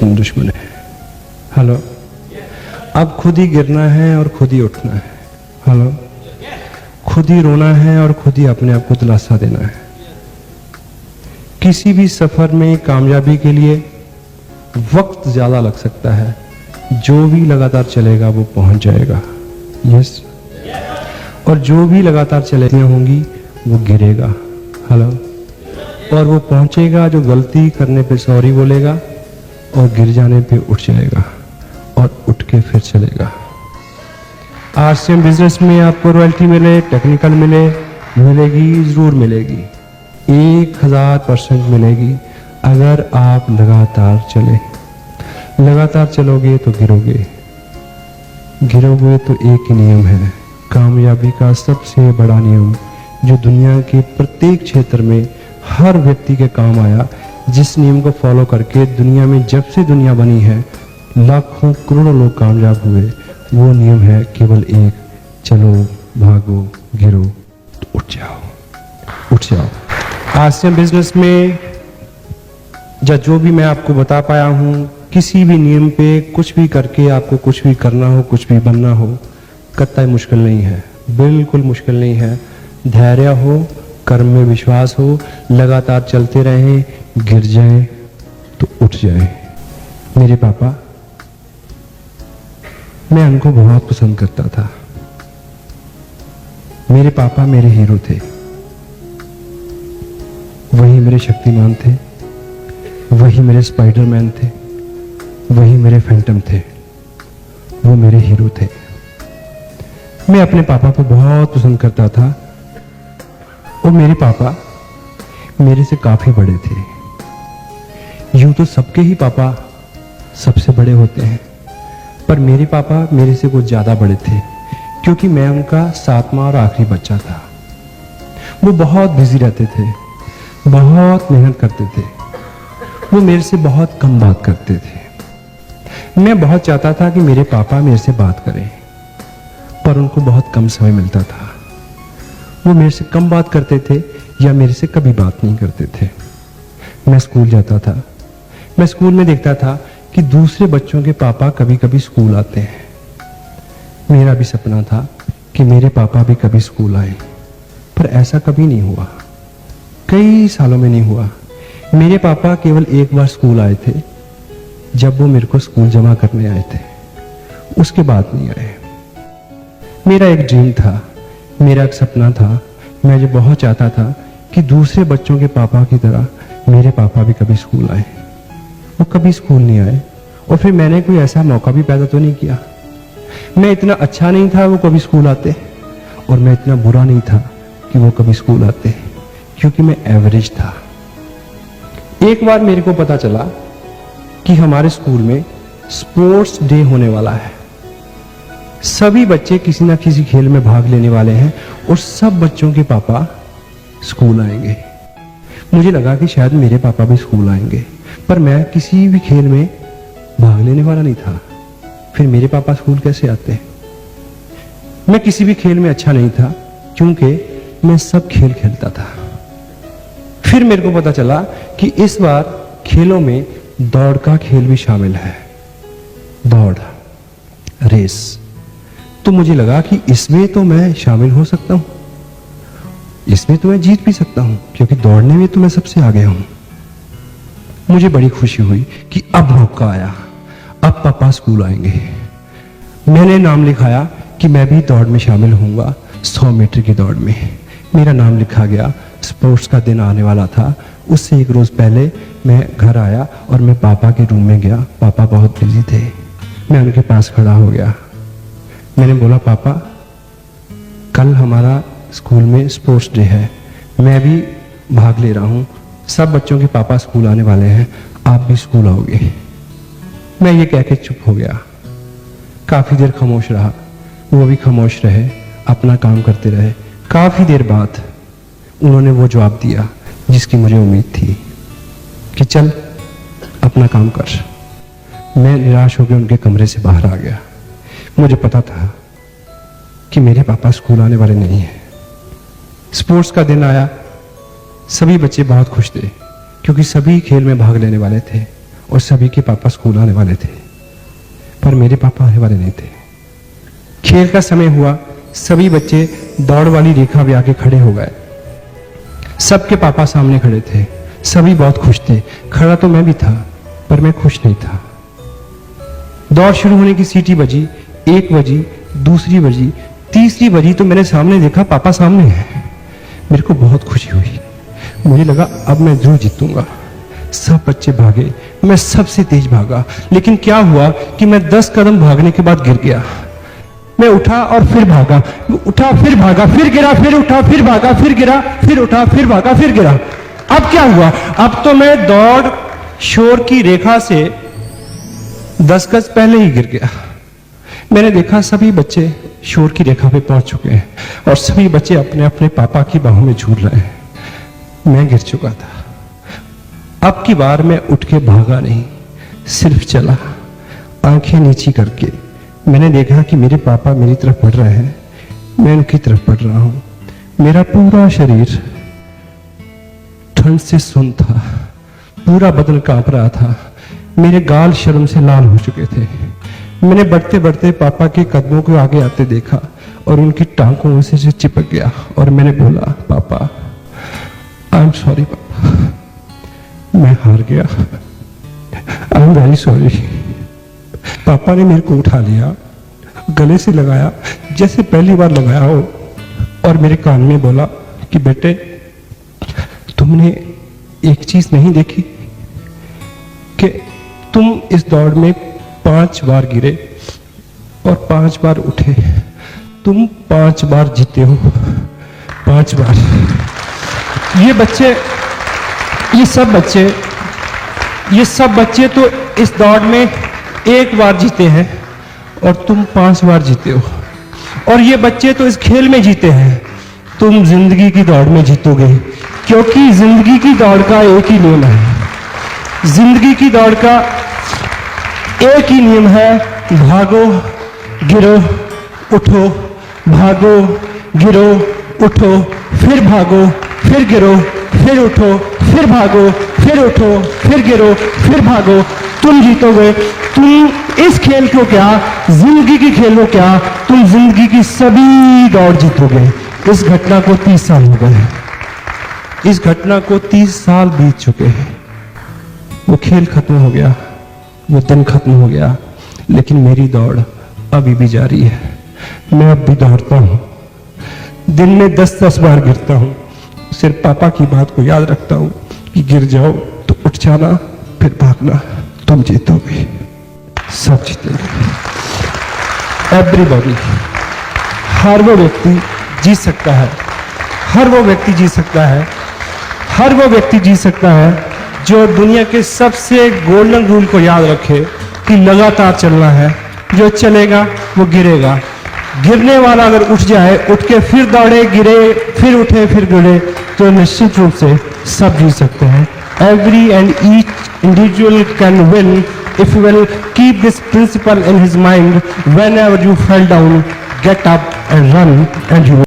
तीन दुश्मन है। हेलो, अब खुद ही गिरना है और खुद ही उठना है। हेलो, खुद ही रोना है और खुद ही अपने आप को दिलासा देना है। किसी भी सफर में कामयाबी के लिए वक्त ज्यादा लग सकता है, जो भी लगातार चलेगा वो पहुंच जाएगा। यस, और जो भी लगातार चलती होंगी वो गिरेगा। हेलो, और वो पहुंचेगा जो गलती करने पे सॉरी बोलेगा और गिर जाने पे उठ जाएगा और उठ के फिर चलेगा। आरसीएम बिजनेस में आपको रॉयल्टी मिले, टेक्निकल मिलेगी, जरूर मिलेगी, 1000% मिलेगी अगर आप लगातार चले। लगातार चलोगे तो गिरोगे तो एक ही नियम है, कामयाबी का सबसे बड़ा नियम जो दुनिया के प्रत्येक क्षेत्र में हर व्यक्ति के काम आया, जिस नियम को फॉलो करके दुनिया में जब से दुनिया बनी है लाखों करोड़ों लोग कामयाब हुए, वो नियम है केवल एक, चलो, भागो, गिरो तो उठ जाओ। आरसीएम बिजनेस में जो भी मैं आपको बता पाया हूं, किसी भी नियम पे कुछ भी करके आपको कुछ भी करना हो, कुछ भी बनना हो, कतई मुश्किल नहीं है, बिल्कुल मुश्किल नहीं है। धैर्य हो, कर्म में विश्वास हो, लगातार चलते रहें, गिर जाएं तो उठ जाएं। मेरे पापा, मैं उनको बहुत पसंद करता था। मेरे पापा मेरे हीरो थे, वही मेरे शक्तिमान थे, वही मेरे स्पाइडरमैन थे, वही मेरे फैंटम थे, वो मेरे हीरो थे। मैं अपने पापा को बहुत पसंद करता था और मेरे पापा मेरे से काफी बड़े थे। यूं तो सबके ही पापा सबसे बड़े होते हैं, पर मेरे पापा मेरे से कुछ ज्यादा बड़े थे क्योंकि मैं उनका 7वां और आखिरी बच्चा था। वो बहुत बिजी रहते थे, बहुत मेहनत करते थे, वो मेरे से बहुत कम बात करते थे। मैं बहुत चाहता था कि मेरे पापा मेरे से बात करें, पर उनको बहुत कम समय मिलता था। वो मेरे से कम बात करते थे या मेरे से कभी बात नहीं करते थे। मैं स्कूल जाता था, मैं स्कूल में देखता था कि दूसरे बच्चों के पापा कभी कभी स्कूल आते हैं। मेरा भी सपना था कि मेरे पापा भी कभी स्कूल आए, पर ऐसा कभी नहीं हुआ, कई सालों में नहीं हुआ। मेरे पापा केवल एक बार स्कूल आए थे, जब वो मेरे को स्कूल जमा करने आए थे, उसके बाद नहीं आए। मेरा एक ड्रीम था, मेरा एक सपना था, मैं जो बहुत चाहता था कि दूसरे बच्चों के पापा की तरह मेरे पापा भी कभी स्कूल आए। वो कभी स्कूल नहीं आए और फिर मैंने कोई ऐसा मौका भी पैदा तो नहीं किया। मैं इतना अच्छा नहीं था वो कभी स्कूल आते, और मैं इतना बुरा नहीं था कि वो कभी स्कूल आते, क्योंकि मैं एवरेज था। एक बार मेरे को पता चला कि हमारे स्कूल में स्पोर्ट्स डे होने वाला है, सभी बच्चे किसी ना किसी खेल में भाग लेने वाले हैं और सब बच्चों के पापा स्कूल आएंगे। मुझे लगा कि शायद मेरे पापा भी स्कूल आएंगे, पर मैं किसी भी खेल में भाग लेने वाला नहीं था। फिर मेरे पापा स्कूल कैसे आते? मैं किसी भी खेल में अच्छा नहीं था क्योंकि मैं सब खेल खेलता था। फिर मेरे को पता चला कि इस बार खेलों में दौड़ का खेल भी शामिल है, दौड़, रेस। तो मुझे लगा कि इसमें तो मैं शामिल हो सकता हूं, इसमें तो मैं जीत भी सकता हूं, क्योंकि दौड़ने में तो मैं सबसे आगे हूं। मुझे बड़ी खुशी हुई कि अब मौका आया, अब पापा स्कूल आएंगे। मैंने नाम लिखाया कि मैं भी दौड़ में शामिल होऊंगा, 100 मीटर की दौड़ में। मेरा नाम लिखा गया, स्पोर्ट्स का दिन आने वाला था। उससे एक रोज पहले मैं घर आया और मैं पापा के रूम में गया। पापा बहुत बिजी थे, मैं उनके पास खड़ा हो गया। मैंने बोला, पापा कल हमारा स्कूल में स्पोर्ट्स डे है, मैं भी भाग ले रहा हूँ, सब बच्चों के पापा स्कूल आने वाले हैं, आप भी स्कूल आओगे? मैं ये कह के चुप हो गया। काफी देर खामोश रहा, वो भी खामोश रहे, अपना काम करते रहे। काफी देर बाद उन्होंने वो जवाब दिया जिसकी मुझे उम्मीद थी कि चल अपना काम कर। मैं निराश होकर उनके कमरे से बाहर आ गया। मुझे पता था कि मेरे पापा स्कूल आने वाले नहीं हैं। स्पोर्ट्स का दिन आया, सभी बच्चे बहुत खुश थे क्योंकि सभी खेल में भाग लेने वाले थे और सभी के पापा स्कूल आने वाले थे, पर मेरे पापा आने वाले नहीं थे। खेल का समय हुआ, सभी बच्चे दौड़ वाली रेखा पे आके खड़े हो गए। सबके पापा सामने खड़े थे, सभी बहुत खुश थे। खड़ा तो मैं भी था, पर मैं खुश नहीं था। दौड़ शुरू होने की सीटी बजी, 1 बजी, दूसरी बजी, तीसरी बजी तो मैंने सामने देखा पापा सामने हैं। मेरे को बहुत खुशी हुई, मुझे लगा अब मैं जरूर जीतूंगा। सब बच्चे भागे, मैं सबसे तेज भागा, लेकिन क्या हुआ कि मैं 10 कदम भागने के बाद गिर गया। मैं उठा और फिर भागा, उठा फिर भागा, फिर गिरा, फिर उठा, फिर भागा, फिर गिरा, फिर उठा, फिर भागा, फिर गिरा। अब क्या हुआ? अब तो मैं दौड़ शोर की रेखा से 10 गज पहले ही गिर गया। मैंने देखा सभी बच्चे शोर की रेखा पे पहुंच चुके हैं और सभी बच्चे अपने अपने पापा की बाहों में झूल रहे हैं। मैं गिर चुका था। अब की बार मैं उठ के भागा नहीं, सिर्फ चला, आंखें नीची करके। मैंने देखा कि मेरे पापा मेरी तरफ बढ़ रहे हैं, मैं उनकी तरफ बढ़ रहा हूं। मेरा पूरा शरीर ठंड से सुन्न था, पूरा बदन कांप रहा था, मेरे गाल शर्म से लाल हो चुके थे। मैंने बढ़ते बढ़ते पापा के कदमों को आगे आते देखा और उनकी टांगों से चिपक गया और मैंने बोला, पापा आई एम सॉरी पापा, मैं हार गया, आई एम वेरी सॉरी। पापा ने मेरे को उठा लिया, गले से लगाया जैसे पहली बार लगाया हो और मेरे कान में बोला कि बेटे तुमने एक चीज नहीं देखी कि तुम इस दौड़ में 5 बार गिरे और 5 बार उठे, तुम 5 बार जीते हो, 5 बार। ये सब बच्चे तो इस दौड़ में 1 बार जीते हैं और तुम 5 बार जीते हो। और ये बच्चे तो इस खेल में जीते हैं, तुम जिंदगी की दौड़ में जीतोगे, क्योंकि जिंदगी की दौड़ का एक ही नियम है। जिंदगी की दौड़ का एक ही नियम है, भागो गिरो उठो, भागो गिरो उठो, फिर भागो, फिर गिरो, फिर उठो, फिर भागो, फिर उठो, फिर गिरो, फिर भागो। तुम जीतोगे। तुम इस खेल को क्या, जिंदगी की खेल को क्या, तुम जिंदगी की सभी दौड़ जीतोगे। इस घटना को 30 साल हो गए, इस घटना को 30 साल बीत चुके हैं। वो खेल खत्म हो गया, वो दिन खत्म हो गया, लेकिन मेरी दौड़ अभी भी जारी है। मैं अब भी दौड़ता हूं, दिन में 10-10 बार गिरता हूं। सिर्फ पापा की बात को याद रखता हूं कि गिर जाओ तो उठ जाना, फिर भागना, तुम जीतोगे, सब जीतेंगे। एवरीबॉडी, हर वो व्यक्ति जीत सकता है, हर वो व्यक्ति जीत सकता है, हर वो व्यक्ति जीत सकता है जो दुनिया के सबसे गोल्डन रूल को याद रखे कि लगातार चलना है। जो चलेगा वो गिरेगा। गिरने वाला अगर उठ जाए, उठ के फिर दौड़े, गिरे, फिर उठे, फिर गिरे, तो निश्चित रूप से सब जीत सकते हैं। Every and each individual can win if you will keep this principle in his mind. Whenever you fall down, get up and run, and you will